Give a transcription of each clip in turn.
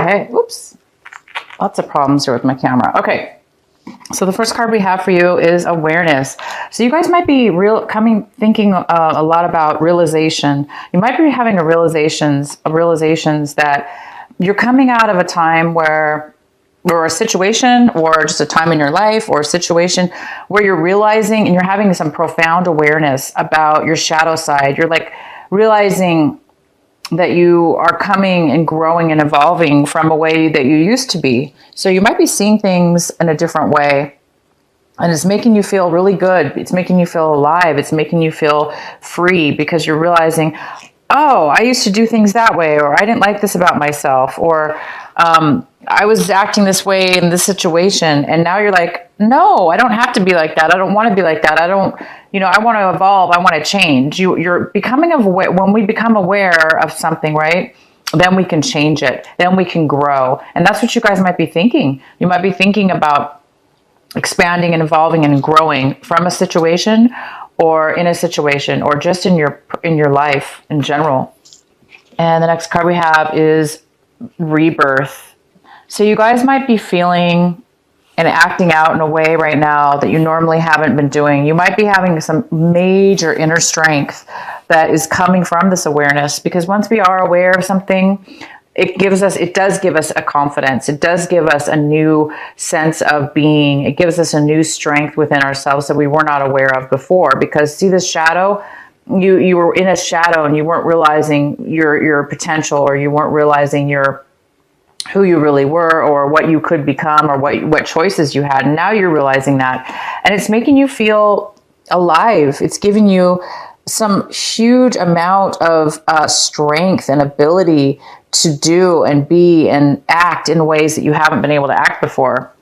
Okay, oops. Lots of problems here with my camera. Okay, so the first card we have for you is awareness. So you guys might be thinking a lot about realization. You might be having realizations that you're coming out of a time or a situation, or just a time in your life, or a situation where you're realizing and you're having some profound awareness about your shadow side. You're like realizing that you are coming and growing and evolving from a way that you used to be. So you might be seeing things in a different way, and it's making you feel really good. It's making you feel alive. It's making you feel free, because you're realizing, oh, I used to do things that way, or I didn't like this about myself, or I was acting this way in this situation. And now you're like, no, I don't have to be like that. I don't want to be like that. I want to evolve. I want to change. You're becoming aware. When we become aware of something, right, then we can change it. Then we can grow. And that's what you guys might be thinking. You might be thinking about expanding and evolving and growing from a situation, or in a situation, or just in your life in general. And the next card we have is rebirth. So you guys might be feeling and acting out in a way right now that you normally haven't been doing. You might be having some major inner strength that is coming from this awareness, because once we are aware of something, it does give us a confidence. It does give us a new sense of being. It gives us a new strength within ourselves that we were not aware of before. Because see, this shadow, you were in a shadow and you weren't realizing your potential, or you weren't realizing who you really were, or what you could become, or what choices you had. And now you're realizing that, and it's making you feel alive. It's giving you some huge amount of strength and ability to do and be and act in ways that you haven't been able to act before.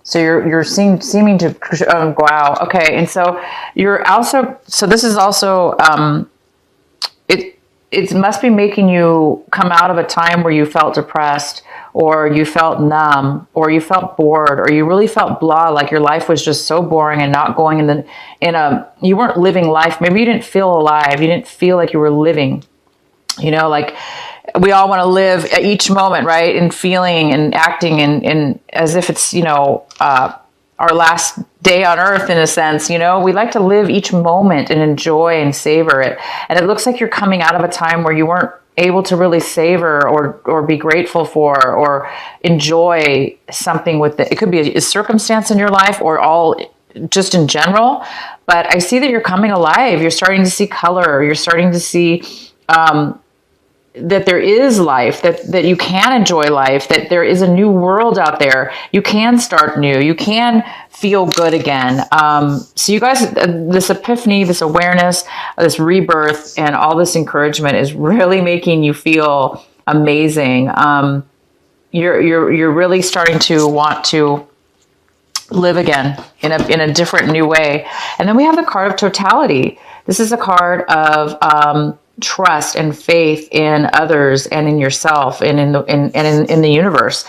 So you're seeming to wow. Okay, and so you're also, so this is also it must be making you come out of a time where you felt depressed, or you felt numb, or you felt bored, or you really felt blah, like your life was just so boring and not going you weren't living life. Maybe you didn't feel alive. You didn't feel like you were living, like we all want to live at each moment, right? And feeling and acting and as if it's, our last day on earth, in a sense. We like to live each moment and enjoy and savor it. And it looks like you're coming out of a time where you weren't able to really savor or be grateful for or enjoy something with it. It could be a circumstance in your life, or all just in general. But I see that you're coming alive. You're starting to see color. You're starting to see that there is life, that you can enjoy life, that there is a new world out there. You can start new. You can feel good again. So you guys, this epiphany, this awareness, this rebirth, and all this encouragement is really making you feel amazing. You're really starting to want to live again in a different, new way. And then we have the card of totality. This is a card of trust and faith in others and in yourself and in the universe.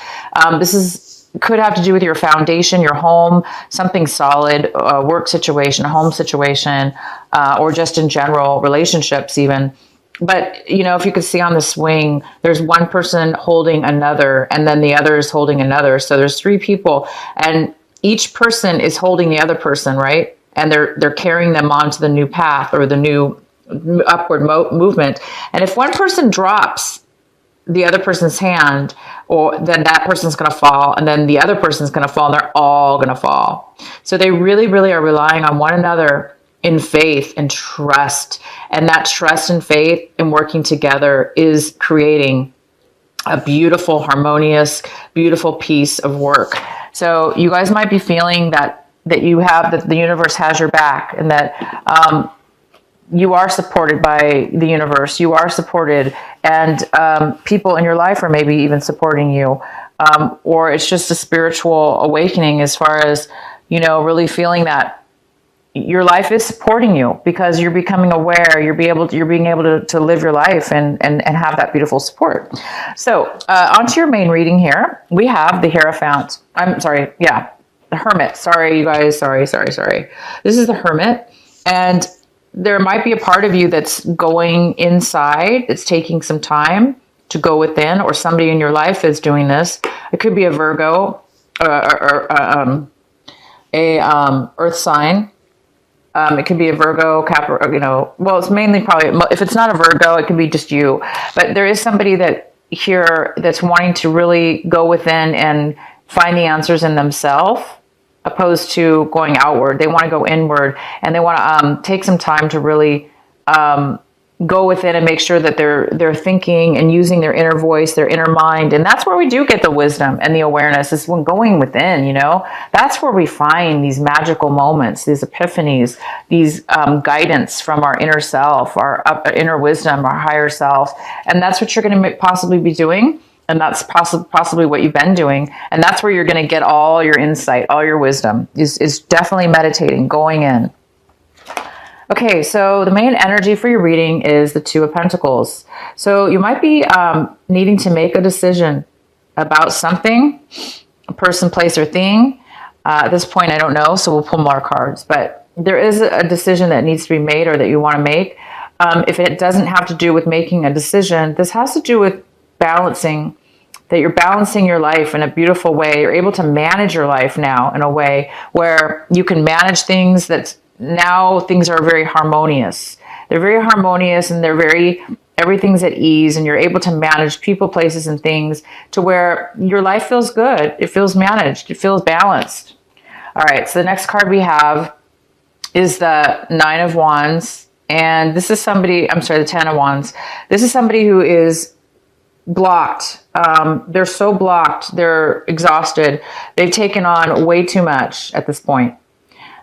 Could have to do with your foundation, your home, something solid, a work situation, a home situation, or just in general relationships even. But, if you could see on the swing, there's one person holding another, and then the other is holding another. So there's three people, and each person is holding the other person, right? And they're carrying them onto the new path, or the new upward movement. And if one person drops the other person's hand, then that person's going to fall, and then the other person's going to fall, and they're all going to fall. So they really, really are relying on one another in faith and trust. And that trust and faith and working together is creating a beautiful, harmonious, beautiful piece of work. So you guys might be feeling that the universe has your back, and that you are supported by the universe. You are supported, and people in your life are maybe even supporting you. Or it's just a spiritual awakening, as far as, really feeling that your life is supporting you, because you're becoming aware. You're being able to live your life and have that beautiful support. So onto your main reading here, we have the Hierophant. The Hermit. Sorry, you guys. Sorry. This is the Hermit, and there might be a part of you that's going inside. It's taking some time. to go within, or somebody in your life is doing this. It could be a Virgo, earth sign. It could be a Virgo, Capricorn, well, it's mainly probably, if it's not a Virgo, it could be just you. But there is somebody that here that's wanting to really go within and find the answers in themselves, opposed to going outward. They want to go inward, and they want to take some time to really go within and make sure that they're thinking and using their inner voice, their inner mind. And that's where we do get the wisdom and the awareness, is when going within, that's where we find these magical moments, these epiphanies, these guidance from our inner self, our inner wisdom, our higher self. And that's what you're going to possibly be doing. And that's possibly what you've been doing. And that's where you're going to get all your insight, all your wisdom, is definitely meditating, going in. Okay, so the main energy for your reading is the Two of Pentacles. So you might be needing to make a decision about something, a person, place, or thing. At this point, I don't know, so we'll pull more cards. But there is a decision that needs to be made, or that you want to make. If it doesn't have to do with making a decision, this has to do with balancing, that you're balancing your life in a beautiful way. You're able to manage your life now in a way where you can manage things that's, now things are very harmonious. They're very harmonious, and everything's at ease, and you're able to manage people, places, and things to where your life feels good. It feels managed. It feels balanced. All right. So the next card we have is the Nine of Wands. And this is somebody, I'm sorry, the Ten of Wands. This is somebody who is blocked. They're so blocked. They're exhausted. They've taken on way too much at this point.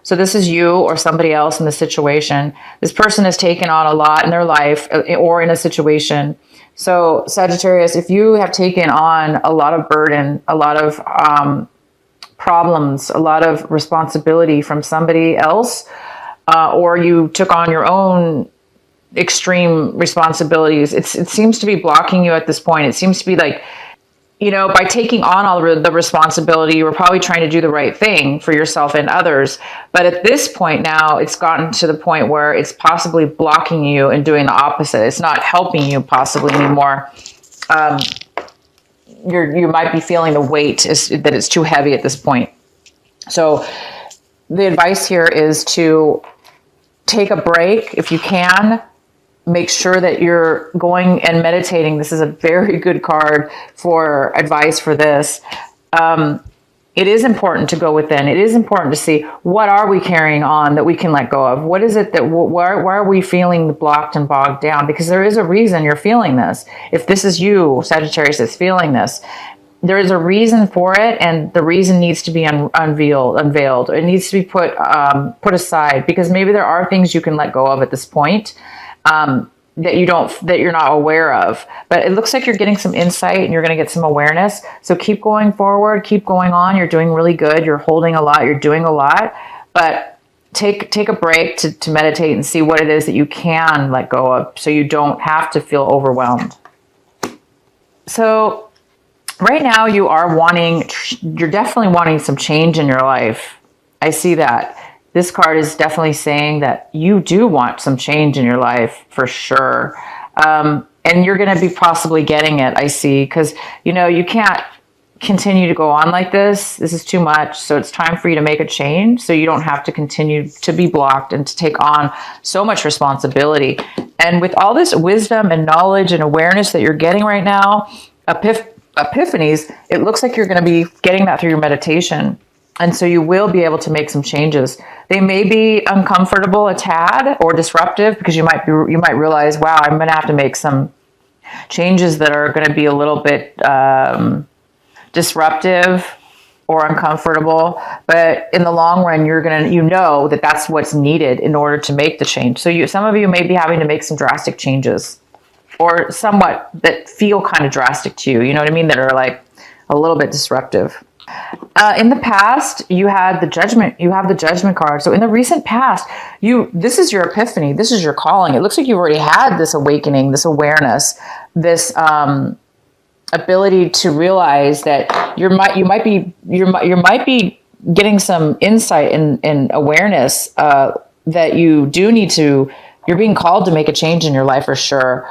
So this is you or somebody else in the situation. This person has taken on a lot in their life or in a situation. So Sagittarius, if you have taken on a lot of burden, a lot of problems, a lot of responsibility from somebody else, or you took on your own extreme responsibilities, it seems to be blocking you at this point. It seems to be like, by taking on all the responsibility, you were probably trying to do the right thing for yourself and others. But at this point now, it's gotten to the point where it's possibly blocking you and doing the opposite. It's not helping you possibly anymore. You might be feeling the weight that it's too heavy at this point. So the advice here is to take a break if you can. Make sure that you're going and meditating. This is a very good card for advice for this. It is important to go within. It is important to see, what are we carrying on that we can let go of? What is it that, why are we feeling blocked and bogged down? Because there is a reason you're feeling this. If this is you, Sagittarius, that's feeling this, there is a reason for it, and the reason needs to be unveiled. It needs to be put aside, because maybe there are things you can let go of at this point. That you're not aware of, but it looks like you're getting some insight and you're going to get some awareness. So keep going forward, keep going on. You're doing really good. You're holding a lot. You're doing a lot, but take a break to meditate and see what it is that you can let go of, so you don't have to feel overwhelmed. So right now you're definitely wanting some change in your life. I see that. This card is definitely saying that you do want some change in your life for sure. And you're going to be possibly getting it, I see, because, you can't continue to go on like this. This is too much. So it's time for you to make a change, so you don't have to continue to be blocked and to take on so much responsibility. And with all this wisdom and knowledge and awareness that you're getting right now, epiphanies, it looks like you're going to be getting that through your meditation. And so you will be able to make some changes. They may be uncomfortable a tad or disruptive, because you might realize, wow, I'm going to have to make some changes that are going to be a little bit disruptive or uncomfortable. But in the long run, you know that that's what's needed in order to make the change. So some of you may be having to make some drastic changes, or somewhat that feel kind of drastic to you. You know what I mean? That are like a little bit disruptive. In the past, you had the Judgment. You have the Judgment card. So in the recent past, this is your epiphany. This is your calling. It looks like you've already had this awakening, this awareness, this ability to realize that you might be getting some insight and awareness that you do need to You're being called to make a change in your life for sure.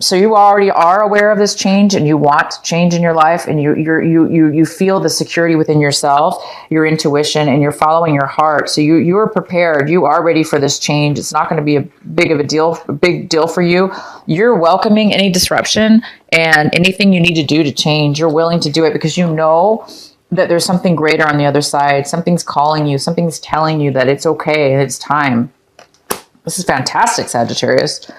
So you already are aware of this change, and you want change in your life, and you feel the security within yourself, your intuition, and you're following your heart. So you are prepared. You are ready for this change. It's not going to be a big deal for you. You're welcoming any disruption and anything you need to do to change. You're willing to do it because you know that there's something greater on the other side. Something's calling you. Something's telling you that it's okay and it's time. This is fantastic, Sagittarius.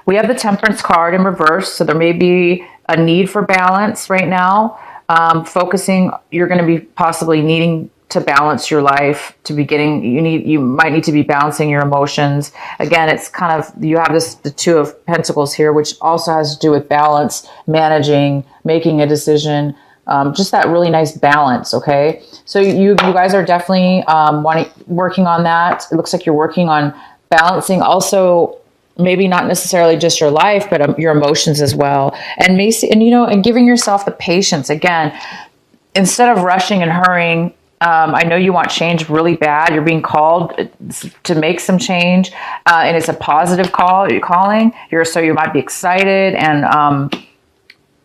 We have the Temperance card in reverse, so there may be a need for balance right now. You're going to be possibly needing to balance your life to be getting, you might need to be balancing your emotions. Again, it's kind of, you have the Two of Pentacles here, which also has to do with balance, managing, making a decision, just that really nice balance. Okay. So you guys are definitely, working on that. It looks like you're working on balancing also, maybe not necessarily just your life, but your emotions as well. And giving yourself the patience again, instead of rushing and hurrying. I know you want change really bad. You're being called to make some change, and it's a positive calling. So you might be excited and,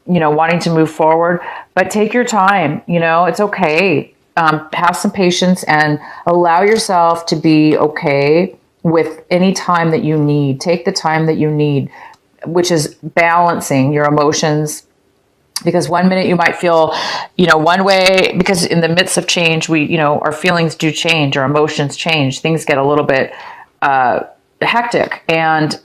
wanting to move forward, but take your time. It's okay. Have some patience and allow yourself to be okay with any time that you need. Take the time that you need, which is balancing your emotions. Because one minute you might feel, one way, because in the midst of change, our feelings do change, our emotions change, things get a little bit hectic. And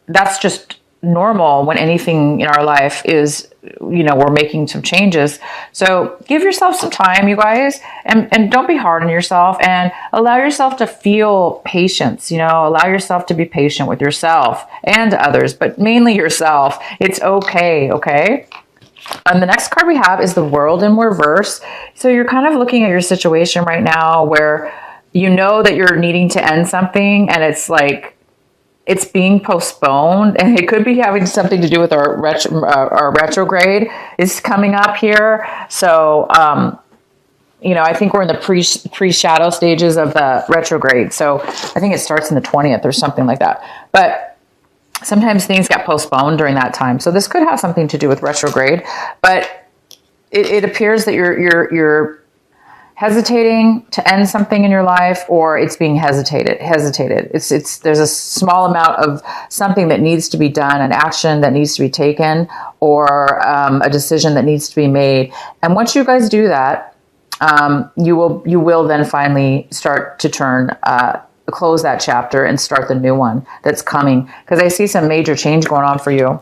that's just normal when anything in our life is, we're making some changes. So give yourself some time, you guys, and don't be hard on yourself, and allow yourself to feel patience, allow yourself to be patient with yourself and others, but mainly yourself. It's okay. Okay. And the next card we have is the World in reverse. So you're kind of looking at your situation right now where you know that you're needing to end something, and it's like it's being postponed, and it could be having something to do with our retrograde is coming up here. So, I think we're in the pre-shadow stages of the retrograde. So I think it starts in the 20th or something like that. But sometimes things get postponed during that time. So this could have something to do with retrograde, but it appears that you're hesitating to end something in your life, or it's being hesitated. There's a small amount of something that needs to be done, an action that needs to be taken, or a decision that needs to be made. And once you guys do that, you will then finally start to close that chapter and start the new one that's coming, because I see some major change going on for you.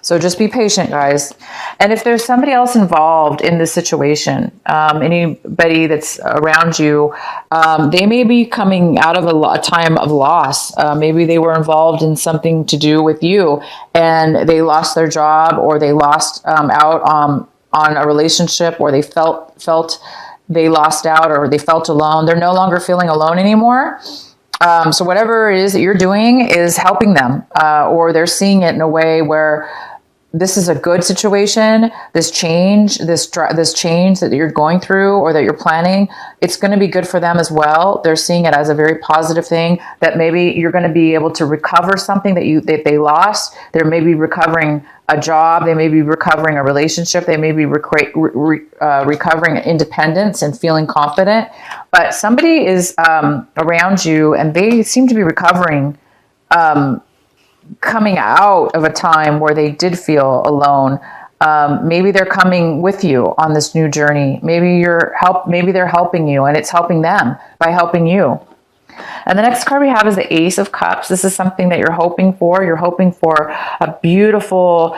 So just be patient, guys. And if there's somebody else involved in this situation, anybody that's around you, they may be coming out of a time of loss. Maybe they were involved in something to do with you, and they lost their job, or they lost out on a relationship, or they felt they lost out, or they felt alone. They're no longer feeling alone anymore. So whatever it is that you're doing is helping them, or they're seeing it in a way where this is a good situation. This change that you're going through, or that you're planning, it's going to be good for them as well. They're seeing it as a very positive thing, that maybe you're going to be able to recover something that they lost. They may be recovering a job. They may be recovering a relationship. They may be recovering independence and feeling confident. But somebody is around you, and they seem to be recovering, coming out of a time where they did feel alone. Maybe they're coming with you on this new journey. Maybe they're helping you, and it's helping them by helping you. And the next card we have is the Ace of Cups. This is something that you're hoping for. You're hoping for a beautiful,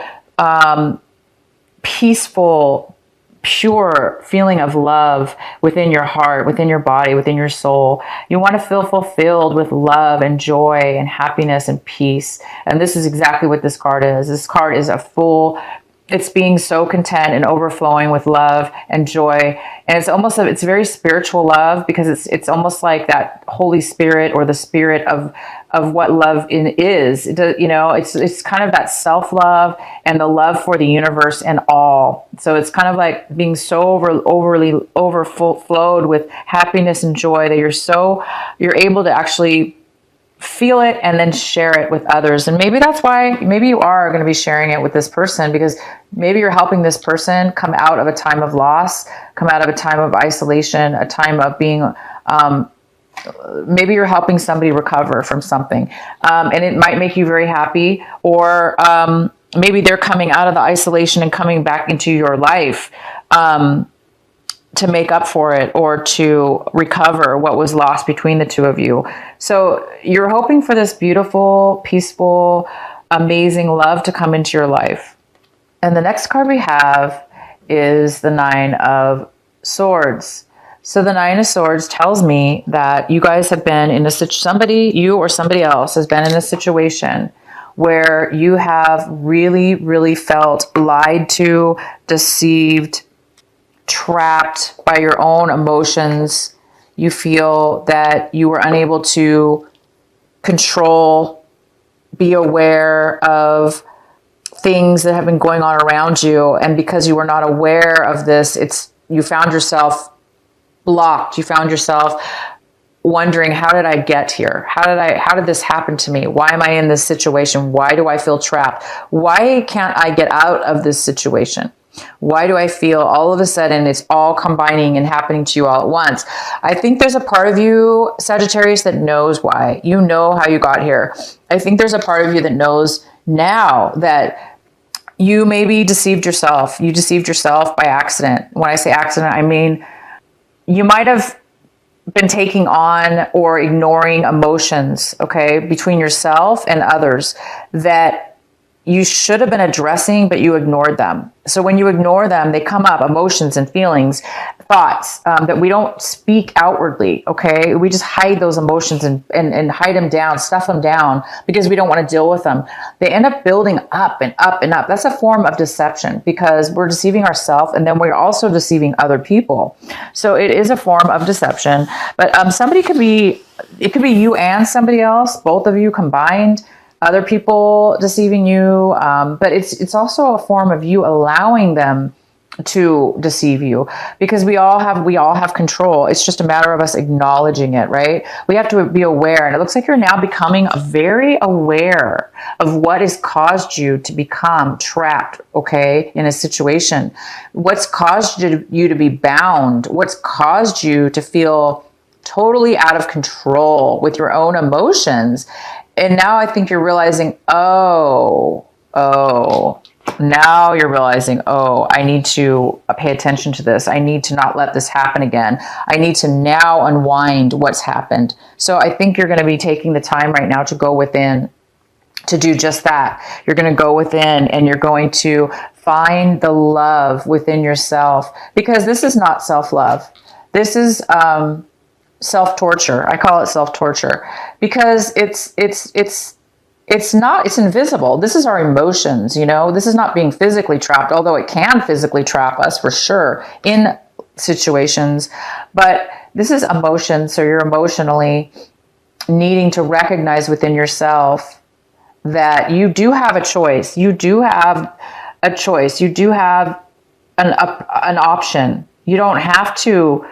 peaceful, pure feeling of love within your heart, within your body, within your soul. You want to feel fulfilled with love and joy and happiness and peace. And this is exactly what this card is. This card is it's being so content and overflowing with love and joy. And it's very spiritual love, because it's almost like that Holy Spirit, or the spirit of what love is. It's kind of that self-love and the love for the universe and all. So it's kind of like being so overflowed with happiness and joy that you're able to actually feel it and then share it with others. And maybe that's why, maybe you are going to be sharing it with this person, because maybe you're helping this person come out of a time of loss, come out of a time of isolation, a time of being, maybe you're helping somebody recover from something. And it might make you very happy, or maybe they're coming out of the isolation and coming back into your life to make up for it, or to recover what was lost between the two of you. So you're hoping for this beautiful, peaceful, amazing love to come into your life. And the next card we have is the Nine of Swords. So the Nine of Swords tells me that you guys have been in you or somebody else has been in a situation where you have really, really felt lied to, deceived, trapped by your own emotions. You feel that you were unable to control, be aware of things that have been going on around you. And because you were not aware of this, you found yourself blocked. You found yourself wondering, how did I get here? How did this happen to me? Why am I in this situation? Why do I feel trapped? Why can't I get out of this situation? Why do I feel all of a sudden it's all combining and happening to you all at once? I think there's a part of you, Sagittarius, that knows why. You know how you got here. I think there's a part of you that knows now that you maybe deceived yourself. You deceived yourself by accident. When I say accident, I mean you might have been taking on or ignoring emotions, okay, between yourself and others that you should have been addressing, but you ignored them. So when you ignore them, they come up, emotions and feelings, thoughts that we don't speak outwardly, okay? We just hide those emotions and hide them down, stuff them down, because we don't want to deal with them. They end up building up and up and up. That's a form of deception, because we're deceiving ourselves, and then we're also deceiving other people. So it is a form of deception, but it could be you and somebody else, both of you combined, other people deceiving you, but it's also a form of you allowing them to deceive you, because we all have control. It's just a matter of us acknowledging it, right? We have to be aware, and it looks like you're now becoming very aware of what has caused you to become trapped, okay, in a situation. What's caused you to be bound? What's caused you to feel totally out of control with your own emotions? And now I think you're realizing, now you're realizing, I need to pay attention to this. I need to not let this happen again. I need to now unwind what's happened. So I think you're going to be taking the time right now to go within, to do just that. You're going to go within and you're going to find the love within yourself, because this is not self-love. This is, self-torture. I call it self-torture because it's invisible. This is our emotions, this is not being physically trapped, although it can physically trap us for sure in situations, but this is emotion. So you're emotionally needing to recognize within yourself that you do have a choice. You do have a choice. You do have an option. You don't have to,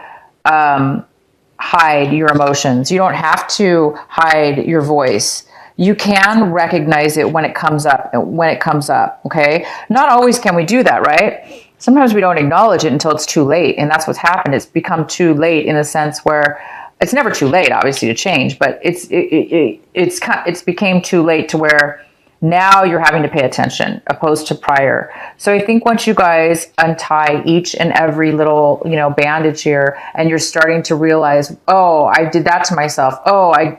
hide your emotions. You don't have to hide your voice. You can recognize it when it comes up, okay? Not always can we do that, right? Sometimes we don't acknowledge it until it's too late, and that's what's happened. It's become too late in a sense where it's never too late, obviously, to change, but it's became too late to where now you're having to pay attention opposed to prior. So I think once you guys untie each and every little, bandage here, and you're starting to realize, I did that to myself. I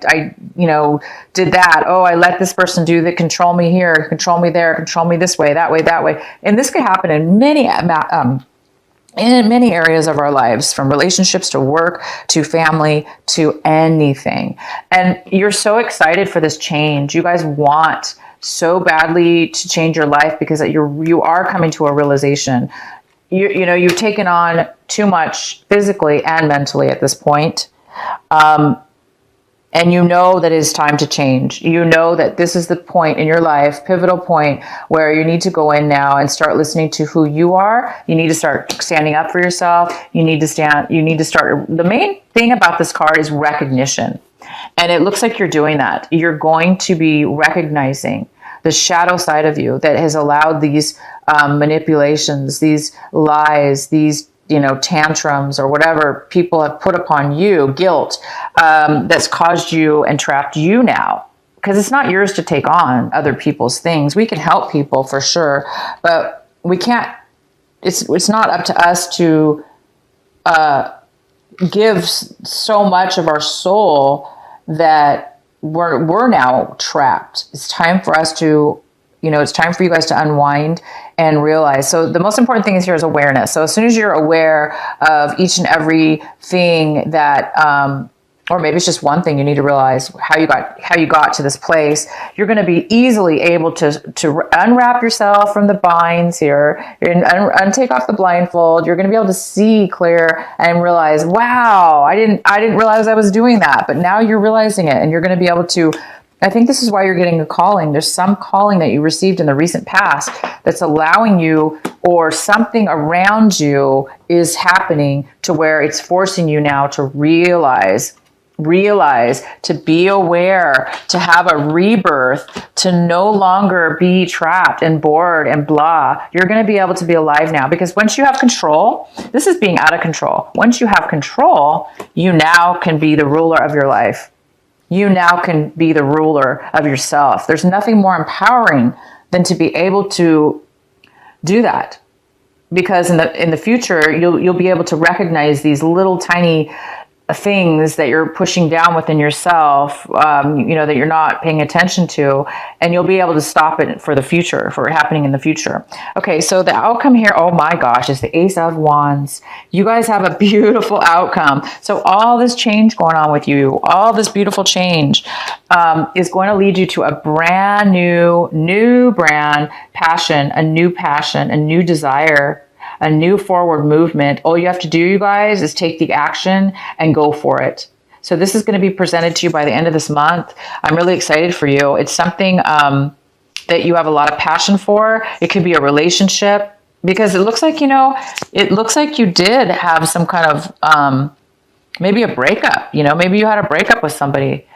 did that. I let this person do that, control me here, control me there, control me this way, that way, that way. And this could happen in many areas of our lives, from relationships to work to family to anything. And you're so excited for this change. You guys want so badly to change your life because you are coming to a realization. You've taken on too much physically and mentally at this point. And you know that it's time to change. You know that this is the point in your life, pivotal point, where you need to go in now and start listening to who you are. You need to start standing up for yourself. You need to start. The main thing about this card is recognition. And it looks like you're doing that. You're going to be recognizing the shadow side of you that has allowed these manipulations, these lies, these tantrums or whatever people have put upon you, guilt, that's caused you and trapped you now. Because it's not yours to take on other people's things. We can help people for sure, but we can't, it's not up to us to give so much of our soul that we're now trapped. It's time for us to, it's time for you guys to unwind and realize. So the most important thing is here is awareness. So as soon as you're aware of each and every thing that, or maybe it's just one thing you need to realize how you got to this place, you're going to be easily able to unwrap yourself from the binds here, and take off the blindfold. You're going to be able to see clear and realize, wow, I didn't realize I was doing that, but now you're realizing it, and you're going to be able to. I think this is why you're getting a calling. There's some calling that you received in the recent past that's allowing you, or something around you is happening to where it's forcing you now to realize, to be aware, to have a rebirth, to no longer be trapped and bored and blah. You're going to be able to be alive now, because once you have control, this is being out of control. Once you have control, you now can be the ruler of your life. You now can be the ruler of yourself. There's nothing more empowering than to be able to do that, because in the future you'll be able to recognize these little tiny things that you're pushing down within yourself, that you're not paying attention to, and you'll be able to stop it for the future, for it happening in the future. Okay, so the outcome here, oh my gosh, is the Ace of Wands. You guys have a beautiful outcome. So all this change going on with you, all this beautiful change is going to lead you to a brand new brand passion, a new desire, a new forward movement. All you have to do, you guys, is take the action and go for it. So this is going to be presented to you by the end of this month. I'm really excited for you. It's something that you have a lot of passion for. It could be a relationship, because it looks like, you did have some kind of, maybe a breakup, maybe you had a breakup with somebody.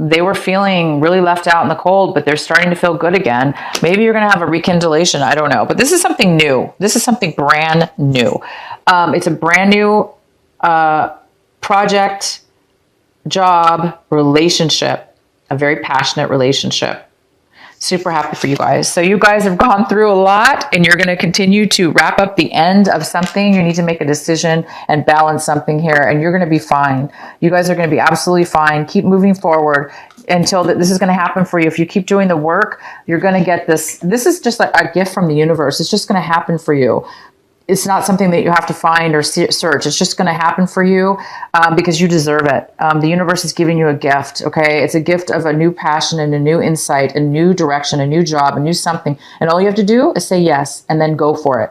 They were feeling really left out in the cold, but they're starting to feel good again. Maybe you're going to have a rekindlation. I don't know. But this is something new. This is something brand new. It's a brand new project, job, relationship, a very passionate relationship. Super happy for you guys. So you guys have gone through a lot, and you're going to continue to wrap up the end of something. You need to make a decision and balance something here, and you're going to be fine. You guys are going to be absolutely fine. Keep moving forward until this is going to happen for you. If you keep doing the work, you're going to get this. This is just like a gift from the universe. It's just going to happen for you. It's not something that you have to find or search. It's just going to happen for you because you deserve it. The universe is giving you a gift, okay? It's a gift of a new passion and a new insight, a new direction, a new job, a new something. And all you have to do is say yes and then go for it.